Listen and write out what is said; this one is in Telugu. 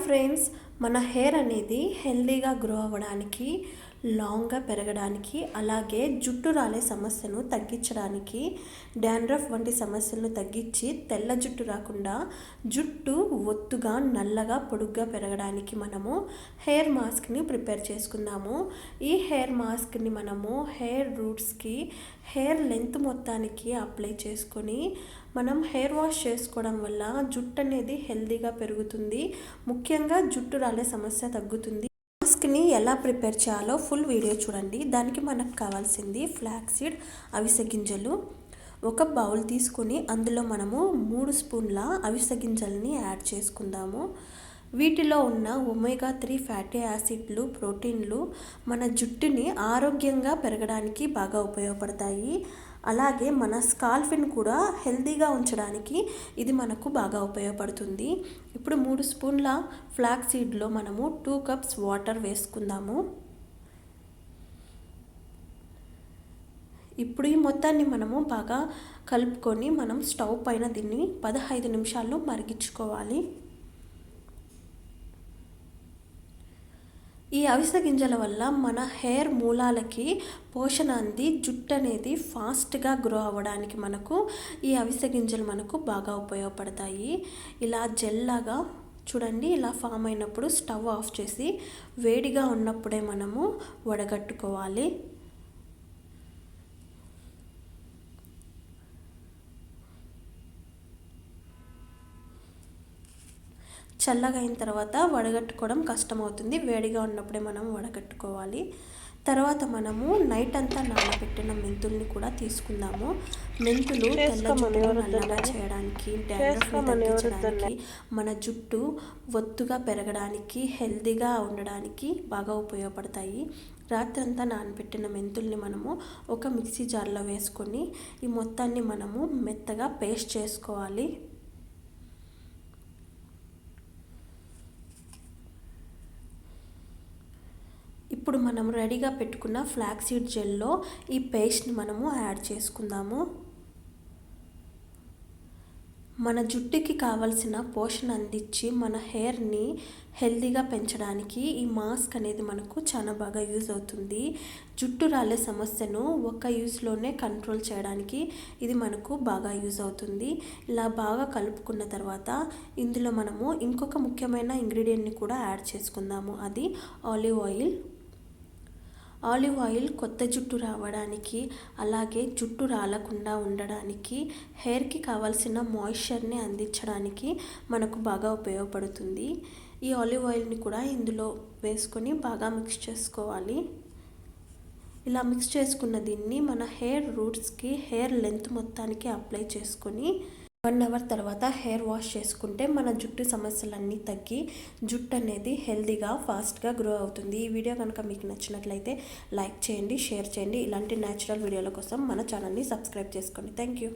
ఫ్రెండ్స్, మన హెయిర్ అనేది హెల్దీగా గ్రో అవ్వడానికి, లాంగ్గా పెరగడానికి, అలాగే జుట్టు రాలే సమస్యను తగ్గించడానికి, డాండ్రఫ్ వంటి సమస్యలను తగ్గించి తెల్ల జుట్టు రాకుండా జుట్టు ఒత్తుగా నల్లగా పొడుగ్గా పెరగడానికి మనము హెయిర్ మాస్క్ని ప్రిపేర్ చేసుకుందాము. ఈ హెయిర్ మాస్క్ని మనము హెయిర్ రూట్స్కి, హెయిర్ లెంత్ మొత్తానికి అప్లై చేసుకొని మనం హెయిర్ వాష్ చేసుకోవడం వల్ల జుట్టు అనేది హెల్దీగా పెరుగుతుంది. ముఖ్యంగా జుట్టు రాలే సమస్య తగ్గుతుంది. మాస్క్ని ఎలా ప్రిపేర్ చేయాలో ఫుల్ వీడియో చూడండి. దానికి మనకు కావాల్సింది ఫ్లాక్సీడ్, అవిసె గింజలు. ఒక బౌల్ తీసుకొని అందులో మనము 3 స్పూన్ల అవిసె గింజల్ని యాడ్ చేసుకుందాము. వీటిలో ఉన్న ఒమేగా 3 ఫ్యాటీ యాసిడ్లు, ప్రోటీన్లు మన జుట్టుని ఆరోగ్యంగా పెరగడానికి బాగా ఉపయోగపడతాయి. అలాగే మన స్కాల్ఫ్ని కూడా హెల్తీగా ఉంచడానికి ఇది మనకు బాగా ఉపయోగపడుతుంది. ఇప్పుడు 3 స్పూన్ల ఫ్లాక్స్ సీడ్లో మనము 2 కప్స్ వాటర్ వేసుకుందాము. ఇప్పుడు ఈ మొత్తాన్ని మనము బాగా కలుపుకొని మనం స్టవ్ పైన దీన్ని 15 నిమిషాలు మరిగించుకోవాలి. ఈ అవిసె గింజల వల్ల మన హెయిర్ మూలాలకి పోషణ అంది జుట్టు అనేది ఫాస్ట్గా గ్రో అవ్వడానికి మనకు ఈ అవిసె గింజలు మనకు బాగా ఉపయోగపడతాయి. ఇలా జెల్లాగా చూడండి, ఇలా ఫామ్ అయినప్పుడు స్టవ్ ఆఫ్ చేసి వేడిగా ఉన్నప్పుడే మనము వడగట్టుకోవాలి. చల్లగా అయిన తర్వాత వడగట్టుకోవడం కష్టమవుతుంది. వేడిగా ఉన్నప్పుడే మనం వడగట్టుకోవాలి. తర్వాత మనము నైట్ అంతా నానబెట్టిన మెంతుల్ని కూడా తీసుకుందాము. మెంతులు తెల్ల జుట్టును నల్లగా చేయడానికి, డాండ్రఫ్ని తగ్గించడానికి, మన జుట్టు ఒత్తుగా పెరగడానికి, హెల్తీగా ఉండడానికి బాగా ఉపయోగపడతాయి. రాత్రంతా నానబెట్టిన మెంతుల్ని మనము ఒక మిక్సీ జార్లో వేసుకొని ఈ మొత్తాన్ని మనము మెత్తగా పేస్ట్ చేసుకోవాలి. ఇప్పుడు మనం రెడీగా పెట్టుకున్న ఫ్లాక్సీడ్ జెల్లో ఈ పేస్ట్ని మనము యాడ్ చేసుకుందాము. మన జుట్టుకి కావలసిన పోషణ అందించి మన హెయిర్ని హెల్తీగా పెంచడానికి ఈ మాస్క్ అనేది మనకు చాలా బాగా యూజ్ అవుతుంది. జుట్టు రాలే సమస్యను ఒక యూజ్లోనే కంట్రోల్ చేయడానికి ఇది మనకు బాగా యూజ్ అవుతుంది. ఇలా బాగా కలుపుకున్న తర్వాత ఇందులో మనము ఇంకొక ముఖ్యమైన ఇంగ్రీడియంట్ని కూడా యాడ్ చేసుకుందాము. అది ఆలివ్ ఆయిల్. ఆలివ్ ఆయిల్ కొత్త జుట్టు రావడానికి, అలాగే జుట్టు రాలకుండా ఉండడానికి, హెయిర్కి కావాల్సిన మాయిశ్చర్ని అందించడానికి మనకు బాగా ఉపయోగపడుతుంది. ఈ ఆలివ్ ఆయిల్ని కూడా ఇందులో వేసుకొని బాగా మిక్స్ చేసుకోవాలి. ఇలా మిక్స్ చేసుకున్న దీన్ని మన హెయిర్ రూట్స్కి, హెయిర్ లెంత్ మొత్తానికి అప్లై చేసుకొని 1 అవర్ తర్వాత హెయిర్ వాష్ చేసుకుంటే మన జుట్టు సమస్యలన్నీ తగ్గి జుట్టు అనేది హెల్తీగా ఫాస్ట్గా గ్రో అవుతుంది. ఈ వీడియో కనుక మీకు నచ్చినట్లయితే లైక్ చేయండి, షేర్ చేయండి. ఇలాంటి న్యాచురల్ వీడియోల కోసం మన ఛానల్ని సబ్స్క్రైబ్ చేసుకోండి. Thank you.